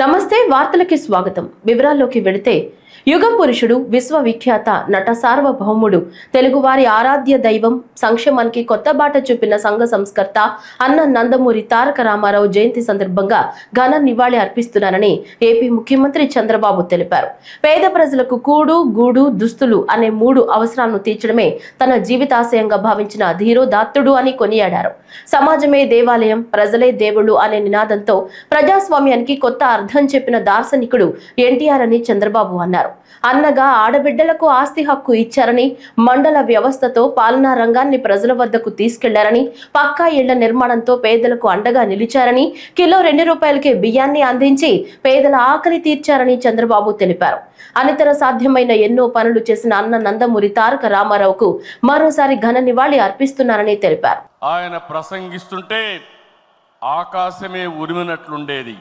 నమస్తే వార్తలకి స్వాగతం. వివరాల్లోకి వెళితే యుగ పురుషుడు విశ్వవిఖ్యాత నట సార్వభౌముడు తెలుగువారి ఆరాధ్య దైవం సంక్షేమానికి కొత్త బాట చూపిన సంఘ సంస్కర్త అన్న నందమూరి తారక రామారావు జయంతి సందర్భంగా ఘన నివాళి అర్పిస్తున్నారని ఏపీ ముఖ్యమంత్రి చంద్రబాబు తెలిపారు. పేద ప్రజలకు కూడు గూడు దుస్తులు అనే 3 అవసరాలను తీర్చడమే తన జీవితాశయంగా భావించిన ధీరోదాత్తుడు అని కొనియాడారు. సమాజమే దేవాలయం, ప్రజలే దేవుళ్ళు అనే నినాదంతో ప్రజాస్వామ్యానికి కొత్త అర్థం చెప్పిన దార్శనికుడు ఎన్టీఆర్ అని చంద్రబాబు అన్నారు. అన్నగా ఆడబిడ్డలకు ఆస్తి హక్కు ఇచ్చారని, మండల వ్యవస్థతో పాలనా రంగాన్ని ప్రజల వద్దకు తీసుకెళ్లారని, పక్కా ఇళ్ల నిర్మాణంతో పేదలకు అండగా నిలిచారని, కిలో ₹2కే బియ్యాన్ని అందించి పేదల ఆకలి తీర్చారని చంద్రబాబు తెలిపారు. అనితర సాధ్యమైన ఎన్నో పనులు చేసిన అన్న నందమూరి తారక రామారావుకు మరోసారి ఘన నివాళి అర్పిస్తున్నారని తెలిపారు. ఆయన ప్రసంగిస్తుంటే ఆకాశమే ఉరిమినట్లుండేది.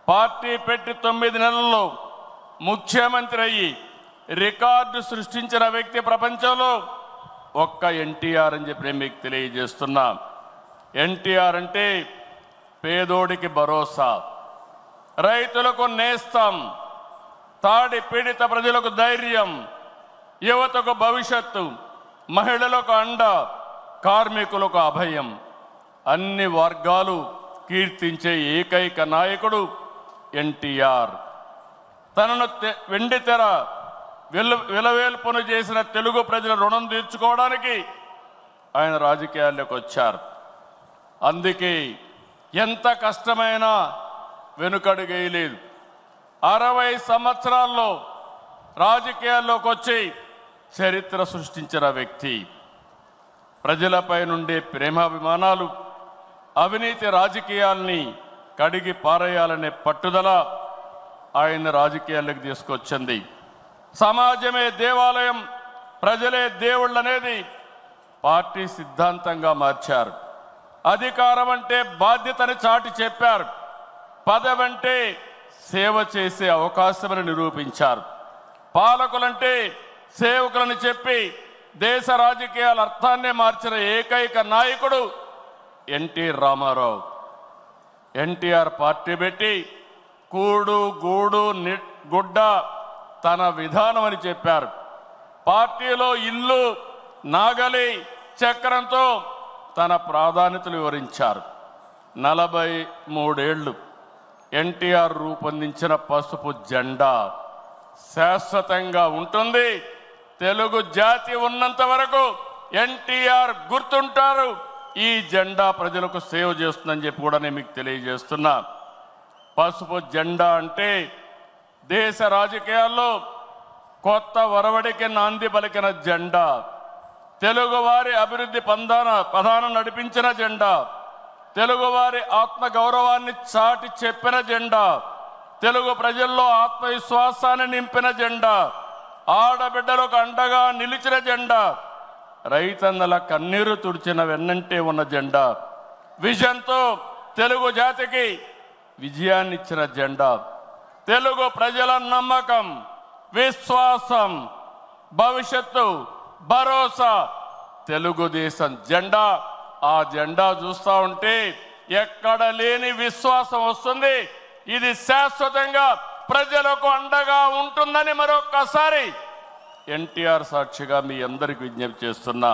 పార్టీ పెట్టి 9 నెలల్లో ముఖ్యమంత్రి అయ్యి రికార్డు సృష్టించిన వ్యక్తి ప్రపంచంలో ఒక్క ఎన్టీఆర్ అని చెప్పి నేను మీకు తెలియజేస్తున్నా. ఎన్టీఆర్ అంటే పేదోడికి భరోసా, రైతులకు నేస్తం, తాడి పీడిత ప్రజలకు ధైర్యం, యువతకు భవిష్యత్తు, మహిళలకు అండ, కార్మికులకు అభయం. అన్ని వర్గాలు కీర్తించే ఏకైక నాయకుడు ఎన్టీఆర్. తనను వెండితెర విలవేల్పును చేసిన తెలుగు ప్రజల రుణం తీర్చుకోవడానికి ఆయన రాజకీయాల్లోకి వచ్చారు. అందుకే ఎంత కష్టమైనా వెనుకడుగేయలేదు. 60 సంవత్సరాల్లో రాజకీయాల్లోకి వచ్చి చరిత్ర సృష్టించిన వ్యక్తి. ప్రజలపై నుండే ప్రేమాభిమానాలు, అవినీతి రాజకీయాల్ని కడిగి పారేయాలనే పట్టుదల ఆయన రాజకీయాల్లోకి తీసుకొచ్చింది. సమాజమే దేవాలయం, ప్రజలే దేవుళ్ళు అనేది పార్టీ సిద్ధాంతంగా మార్చారు. అధికారం అంటే బాధ్యతని చాటి చెప్పారు. పదవంటే సేవ చేసే అవకాశమని నిరూపించారు. పాలకులంటే సేవకులని చెప్పి దేశ రాజకీయాల అర్థాన్నే మార్చిన ఏకైక నాయకుడు ఎన్టీ రామారావు. ఎన్టీఆర్ పార్టీ పెట్టి కూడు గూడు గుడ్డ తన విధానం అని చెప్పారు. పార్టీలో ఇల్లు, నాగలి, చక్రంతో తన ప్రాధాన్యతలు వివరించారు. 43 ఏళ్ళు ఎన్టీఆర్ రూపొందించిన పసుపు జెండా శాశ్వతంగా ఉంటుంది. తెలుగు జాతి ఉన్నంత వరకు ఎన్టీఆర్ గుర్తుంటారు. ఈ జెండా ప్రజలకు సేవ చేస్తుందని చెప్పి కూడా నేను మీకు తెలియజేస్తున్నా. పసుపు జెండా అంటే దేశ రాజకీయాల్లో కొత్త ఒరవడికి నాంది పలికిన జెండా, తెలుగువారి అభివృద్ధి పదాన నడిపించిన జెండా, తెలుగువారి ఆత్మగౌరవాన్ని చాటి చెప్పిన జెండా, తెలుగు ప్రజల్లో ఆత్మవిశ్వాసాన్ని నింపిన జెండా, ఆడబిడ్డలకు అండగా నిలిచిన జెండా, రైతన్నల కన్నీరు తుడిచిన వెన్నంటే ఉన్న జెండా, విజన్తో తెలుగు జాతికి విజయాన్నిచ్చిన జెండా, తెలుగు ప్రజల నమ్మకం, విశ్వాసం, భవిష్యత్తు, భరోసా తెలుగుదేశం జెండా. ఆ జెండా చూస్తూ ఉంటే ఎక్కడ లేని విశ్వాసం వస్తుంది. ఇది శాశ్వతంగా ప్రజలకు అండగా ఉంటుందని మరొక్కసారి ఎన్టీఆర్ సాక్షిగా మీ అందరికి విజ్ఞప్తి చేస్తున్నా.